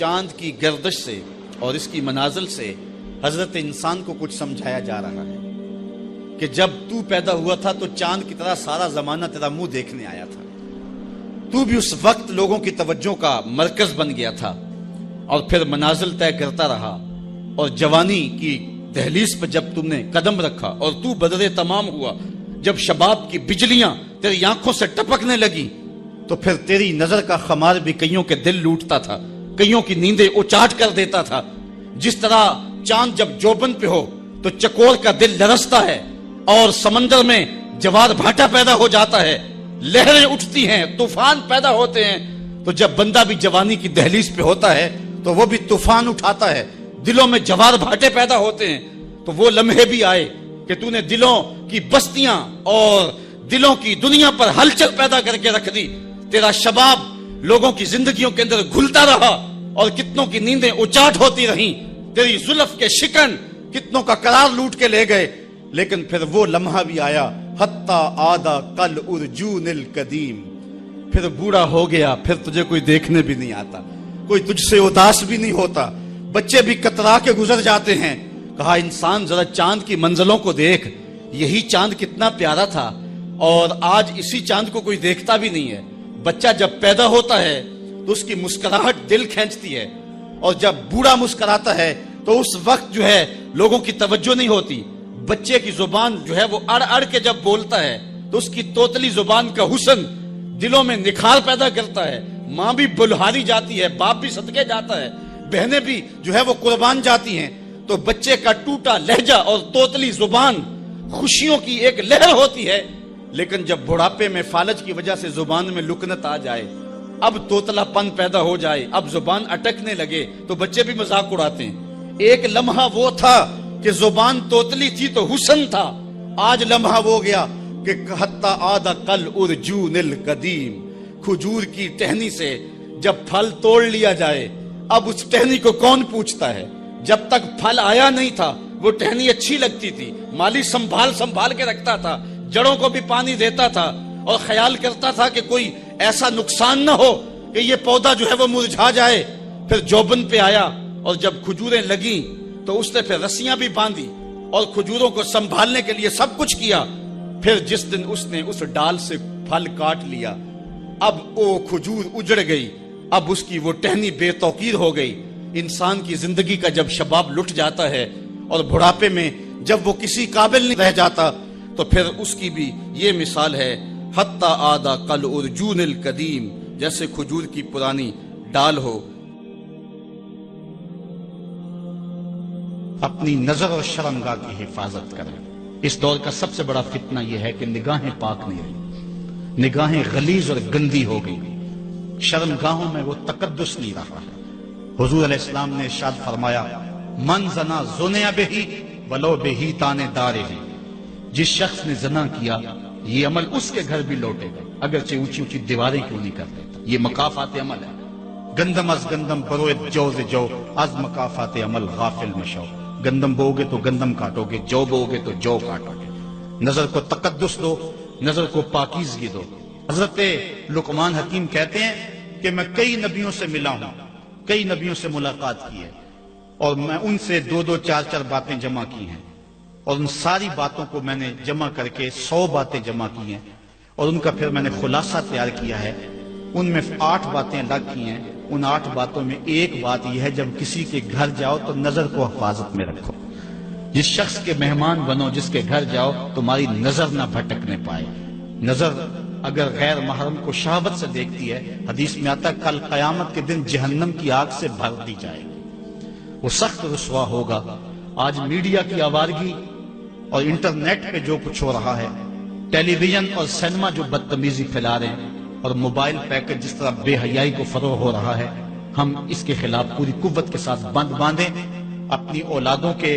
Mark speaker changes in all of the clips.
Speaker 1: چاند کی گردش سے اور اس کی منازل سے حضرت انسان کو کچھ سمجھایا جا رہا ہے کہ جب تو پیدا ہوا تھا تو چاند کی طرح سارا زمانہ تیرا منہ دیکھنے آیا تھا، تو بھی اس وقت لوگوں کی توجہ کا مرکز بن گیا تھا، اور پھر منازل طے کرتا رہا، اور جوانی کی دہلیز پہ جب تم نے قدم رکھا اور تو بدر تمام ہوا، جب شباب کی بجلیاں تیری آنکھوں سے ٹپکنے لگی، تو پھر تیری نظر کا خمار بھی کئیوں کے دل لوٹتا تھا، کئیوں کی نیندیں اچاٹ کر دیتا تھا۔ جس طرح چاند جب جوبن پہ ہو تو چکور کا دل لرزتا ہے، اور سمندر میں جوار بھاٹا پیدا ہو جاتا ہے، لہریں اٹھتی ہیں، طوفان پیدا ہوتے ہیں، تو جب بندہ بھی جوانی کی دہلیز پہ ہوتا ہے تو وہ بھی طوفان اٹھاتا ہے، دلوں میں جوار بھاٹے پیدا ہوتے ہیں۔ تو وہ لمحے بھی آئے کہ تو نے دلوں کی بستیاں اور دلوں کی دنیا پر ہلچل پیدا کر کے رکھ دی۔ تیرا شباب لوگوں کی زندگیوں کے اندر گھلتا رہا، اور کتنوں کی نیندیں اچاٹ ہوتی رہیں، تیری زلف کے شکن کتنوں کا قرار لوٹ کے لے گئے۔ لیکن پھر وہ لمحہ بھی آیا، حتی آدھا کل ارجون القدیم، پھر بوڑھا ہو گیا، پھر تجھے کوئی دیکھنے بھی نہیں آتا، کوئی تجھ سے اداس بھی نہیں ہوتا، بچے بھی کترا کے گزر جاتے ہیں۔ کہا انسان ذرا چاند کی منزلوں کو دیکھ، یہی چاند کتنا پیارا تھا، اور آج اسی چاند کو کوئی دیکھتا بھی نہیں ہے۔ بچہ جب پیدا ہوتا ہے تو اس کی مسکراہٹ دل کھینچتی ہے، اور جب بوڑھا مسکراتا ہے تو اس وقت جو ہے لوگوں کی توجہ نہیں ہوتی۔ بچے کی زبان جو ہے وہ اڑ اڑ کے جب بولتا ہے تو اس کی توتلی زبان کا حسن دلوں میں نکھار پیدا کرتا ہے۔ ماں بھی بلہاری جاتی ہے، باپ بھی صدقے جاتا ہے، بہنیں بھی جو ہے وہ قربان جاتی ہیں۔ تو بچے کا ٹوٹا لہجہ اور توتلی زبان خوشیوں کی ایک لہر ہوتی ہے، لیکن جب بڑھاپے میں فالج کی وجہ سے زبان میں لکنت آ جائے، اب توتلا پن پیدا ہو جائے، اب زبان اٹکنے لگے، تو بچے بھی مذاق اڑاتے ہیں۔ ایک لمحہ وہ تھا کہ زبان توتلی تھی تو حسن تھا، آج لمحہ وہ گیا کہ حتی آدھا کل ارجون القدیم، کھجور کی ٹہنی سے جب پھل توڑ لیا جائے، اب اس ٹہنی کو کون پوچھتا ہے؟ جب تک پھل آیا نہیں تھا وہ ٹہنی اچھی لگتی تھی، مالی سنبھال کے رکھتا تھا، جڑوں کو بھی پانی دیتا تھا، اور خیال کرتا تھا کہ کوئی ایسا نقصان نہ ہو کہ یہ پودا جو ہے وہ مرجھا جائے۔ پھر جوبن پہ آیا، اور جب کھجوریں لگیں تو اس نے پھر رسیاں بھی باندھی اور کھجوروں کو سنبھالنے کے لیے سب کچھ کیا۔ پھر جس دن اس نے اس ڈال سے پھل کاٹ لیا، اب وہ کھجور اجڑ گئی، اب اس کی وہ ٹہنی بے توقیر ہو گئی۔ انسان کی زندگی کا جب شباب لٹ جاتا ہے اور بڑھاپے میں جب وہ کسی قابل نہیں رہ جاتا، تو پھر اس کی بھی یہ مثال ہے، حتی آدھا کل ارجون القدیم، جیسے کھجور کی پرانی ڈال ہو۔ اپنی نظر اور شرمگاہ کی حفاظت کریں۔ اس دور کا سب سے بڑا فتنہ یہ ہے کہ نگاہیں پاک نہیں رہی، نگاہیں غلیظ اور گندی ہو گئی، شرمگاہوں میں وہ تقدس نہیں رہا ہے۔ حضور علیہ السلام نے ارشاد فرمایا، من زنا زنیا بہی ولو بہی تانے دارے ہی، جس شخص نے زنا کیا یہ عمل اس کے گھر بھی لوٹے گا، اگرچہ اونچی اونچی دیواریں کیوں نہیں کر دیتا۔ یہ مکافات عمل ہے۔ گندم از گندم بروئے جو از مکافات عمل غافل مشو، گندم بو گے تو گندم کاٹو گے، جو بو گے تو جو کاٹو گے۔ نظر کو تقدس دو، نظر کو پاکیزگی دو۔ حضرت لقمان حکیم کہتے ہیں کہ میں کئی نبیوں سے ملا ہوں، کئی نبیوں سے ملاقات کی ہے، اور میں ان سے 2-2 4-4 باتیں جمع کی ہیں، اور ان ساری باتوں کو میں نے جمع کر کے 100 باتیں جمع کی ہیں، اور ان کا پھر میں نے خلاصہ تیار کیا ہے۔ ان میں 8 باتیں الگ کی ہیں۔ ان 8 باتوں میں ایک بات یہ ہے، جب کسی کے گھر جاؤ تو نظر کو حفاظت میں رکھو۔ جس شخص کے مہمان بنو، جس کے گھر جاؤ، تمہاری نظر نہ بھٹکنے پائے۔ نظر اگر غیر محرم کو شہوت سے دیکھتی ہے، حدیث میں آتا ہے کل قیامت کے دن جہنم کی آگ سے بھر دی جائے گی، وہ سخت رسوا ہوگا۔ آج میڈیا کی آوارگی اور انٹرنیٹ پہ جو کچھ ہو رہا ہے، ٹیلی ویژن اور سینما جو بدتمیزی پھیلا رہے ہیں، اور موبائل پیکج جس طرح بے حیائی کو فروغ ہو رہا ہے، ہم اس کے خلاف پوری قوت کے ساتھ بند باندھیں۔ اپنی اولادوں کے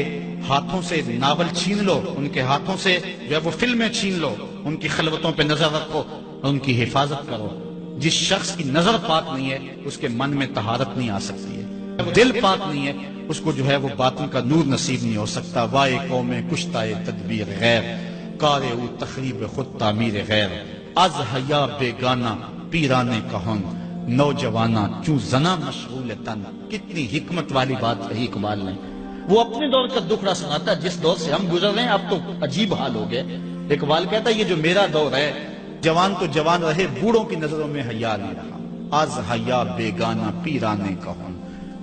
Speaker 1: ہاتھوں سے ناول چھین لو، ان کے ہاتھوں سے جو ہے وہ فلمیں چھین لو، ان کی خلوتوں پہ نظر رکھو اور ان کی حفاظت کرو۔ جس شخص کی نظر پاک نہیں ہے اس کے من میں طہارت نہیں آ سکتی ہے، دل پاک نہیں ہے اس کو جو ہے وہ باطن کا نور نصیب نہیں ہو سکتا۔ وائے قوم کشتائے تدبیر غیر، کارے او تخریب خود تعمیر غیر، از حیا بیگانہ پیرانے کہن، نوجوانا چوں زنا مشغول تن. کتنی حکمت والی بات کہی اقبال نے. وہ اپنے دور کا دکھڑا سناتا ہے جس دور سے ہم گزر رہے ہیں. اب تو عجیب حال ہو گئے. اقبال کہتا ہے یہ جو میرا دور ہے، جوان تو جوان رہے، بوڑھوں کی نظروں میں حیا نہیں رہا. آز حیا بیگانہ پیرانے کہن.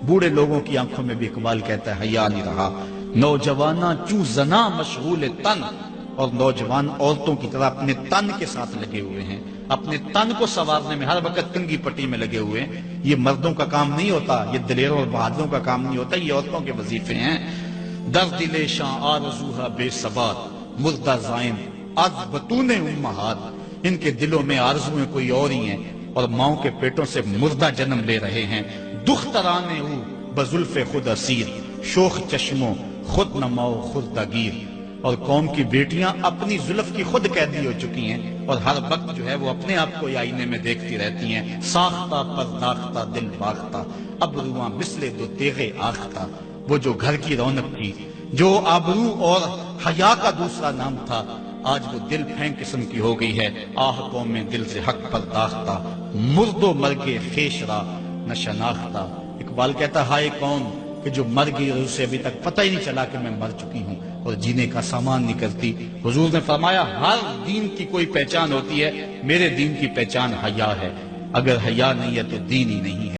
Speaker 1: بوڑھے لوگوں کی آنکھوں میں بھی اقبال کہتا ہے حیا نہیں رہا. نوجوانا چوں زنا مشغول تن. اور نوجوان عورتوں کی طرح اپنے تن کے ساتھ لگے ہوئے ہیں، اپنے تن کو سنوارنے میں ہر وقت کنگھی پٹی میں لگے ہوئے ہیں. یہ مردوں کا کام نہیں ہوتا، یہ دلیروں اور بہادروں کا کام نہیں ہوتا، یہ عورتوں کے وظیفے ہیں. در دل شاں آرزوہا بے ثبات مردہ زائن از بطون امہات. ان کے دلوں میں آرزویں کوئی اور ہی ہیں اور ماؤں کے پیٹوں سے مردہ جنم لے رہے ہیں. دخترانے او بزلف خود اسیر شوخ چشموں خود نماؤ خردہ گیر. اور قوم کی بیٹیاں اپنی زلف کی خود قیدی ہو چکی ہیں اور ہر وقت جو ہے وہ اپنے آپ کو آئینے میں دیکھتی رہتی ہیں. ساختہ پرداختہ دل باختہ ابروان مثل دو تیغے آختہ. وہ جو گھر کی رونق تھی، جو آبرو اور حیا کا دوسرا نام تھا، آج وہ دل پھینک قسم کی ہو گئی ہے. آہ قوم میں دل سے حق پرداختہ مرد و مرگے خیش را نہ شناختہ. اقبال کہتا ہائے قوم کہ جو مر گئی اور اسے ابھی تک پتہ ہی نہیں چلا کہ میں مر چکی ہوں اور جینے کا سامان نہیں کرتی. حضور نے فرمایا ہر دین کی کوئی پہچان ہوتی ہے، میرے دین کی پہچان حیا ہے. اگر حیا نہیں ہے تو دین ہی نہیں ہے.